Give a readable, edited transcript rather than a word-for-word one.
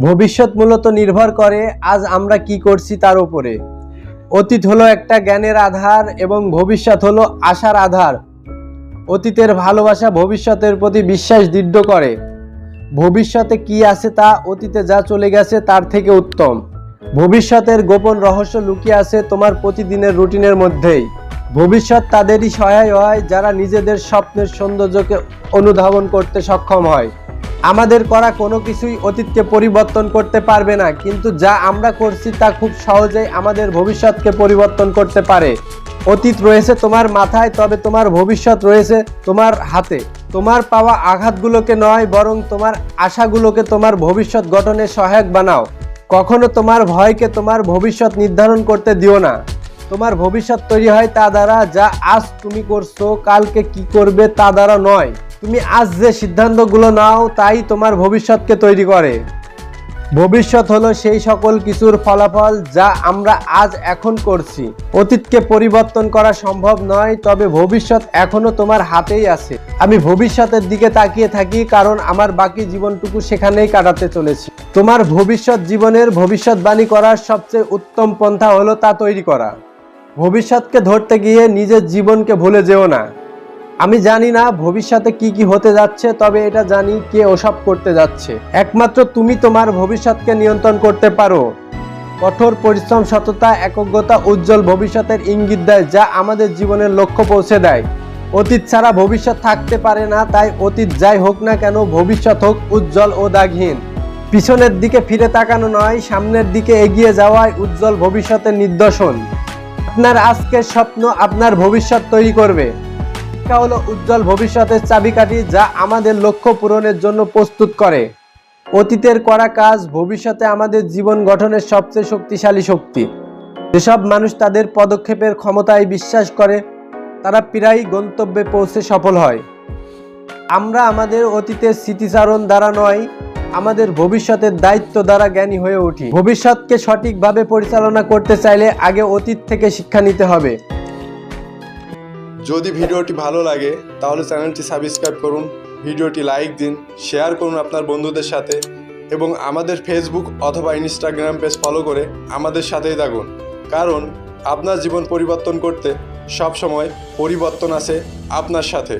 ভবিষ্যৎ মূলত নির্ভর করে আজ আমরা কি করছি তার উপরে। অতীত হলো একটা জ্ঞানের আধার এবং ভবিষ্যৎ হলো আশার আধার। অতীতের ভালোবাসা ভবিষ্যতের প্রতি বিশ্বাস দৃঢ় করে। ভবিষ্যতে কি আছে তা অতীতে যা চলে গেছে তার থেকে উত্তম। ভবিষ্যতের গোপন রহস্য লুকিয়ে আছে তোমার প্রতিদিনের রুটিনের মধ্যেই। ভবিষ্যৎ তাদেরই সহায় হয় যারা নিজেদের স্বপ্নের সৌন্দর্যকে অনুধাবন করতে সক্ষম হয়। আমাদের করা কোনো কিছুই অতীতকে পরিবর্তন করতে পারবে না, কিন্তু যা আমরা করছি তা খুব সহজেই আমাদের ভবিষ্যৎকে পরিবর্তন করতে পারে। অতীত রয়েছে তোমার মাথায়, তবে তোমার ভবিষ্যৎ রয়েছে তোমার হাতে। তোমার পাওয়া আঘাতগুলোকে নয়, বরং তোমার আশাগুলোকে তোমার ভবিষ্যৎ গঠনে সহায়ক বানাও। কখনো তোমার ভয়কে তোমার ভবিষ্যৎ নির্ধারণ করতে দিও না। তোমার ভবিষ্যৎ তৈরি হয় তা দ্বারা যা আজ তুমি করছো, কালকে কি করবে তা দ্বারা নয়। তুমি আজ যে সিদ্ধান্তগুলো নাও তাই তোমার ভবিষ্যৎকে তৈরি করে। ভবিষ্যৎ হলো সেই সকল কিছুর ফলাফল যা আমরা আজ এখন করছি। অতীতকে পরিবর্তন করা সম্ভব নয়, তবে ভবিষ্যৎ এখনো তোমার হাতেই আছে। আমি ভবিষ্যতের দিকে তাকিয়ে থাকি, কারণ আমার বাকি জীবনটুকু সেখানেই কাটাতে চলেছি। তোমার ভবিষ্যৎ জীবনের ভবিষ্যৎবাণী করার সবচেয়ে উত্তম পন্থা হলো তা তৈরি করা। ভবিষ্যৎকে ধরতে গিয়ে নিজের জীবনকে ভুলে যেও না। আমি জানি না ভবিষ্যতে কি কি হতে যাচ্ছে, তবে এটা জানি কে ওসব করতে যাচ্ছে। একমাত্র তুমি তোমার ভবিষ্যৎকে নিয়ন্ত্রণ করতে পারো। কঠোর পরিশ্রম, সততা, একজ্ঞতা উজ্জ্বল ভবিষ্যতের ইঙ্গিত দেয়, যা আমাদের জীবনের লক্ষ্য পৌঁছে দেয়। অতীত ছাড়া ভবিষ্যৎ থাকতে পারে না, তাই অতীত যাই হোক না কেন, ভবিষ্যৎ হোক উজ্জ্বল ও দাগহীন। পিছনের দিকে ফিরে তাকানো নয়, সামনের দিকে এগিয়ে যাওয়াই উজ্জ্বল ভবিষ্যতের নিদর্শন। আপনার আজকের স্বপ্ন আপনার ভবিষ্যৎ তৈরি করবে। শিক্ষা হলো উজ্জ্বল ভবিষ্যতের চাবিকাঠি, যা আমাদের লক্ষ্য পূরণের জন্য প্রস্তুত করে। অতীতের করা কাজ ভবিষ্যতে আমাদের জীবন গঠনের সবচেয়ে শক্তিশালী শক্তি। যেসব মানুষ তাদের পদক্ষেপের ক্ষমতায় বিশ্বাস করে তারা প্রায়ই গন্তব্যে পৌঁছে সফল হয়। আমরা আমাদের অতীতের স্মৃতিচারণ দ্বারা নয়, আমাদের ভবিষ্যতের দায়িত্ব দ্বারা জ্ঞানী হয়ে উঠি। ভবিষ্যৎকে সঠিকভাবে পরিচালনা করতে চাইলে আগে অতীত থেকে শিক্ষা নিতে হবে। যদি ভিডিওটি ভালো লাগে তাহলে চ্যানেলটি সাবস্ক্রাইব করুন, ভিডিওটি লাইক দিন, শেয়ার করুন আপনার বন্ধুদের সাথে এবং আমাদের ফেসবুক অথবা ইনস্টাগ্রাম পেজ ফলো করে আমাদের সাথেই থাকুন। কারণ আপনার জীবন পরিবর্তন করতে সব সময় পরিবর্তন আছে আপনার সাথে।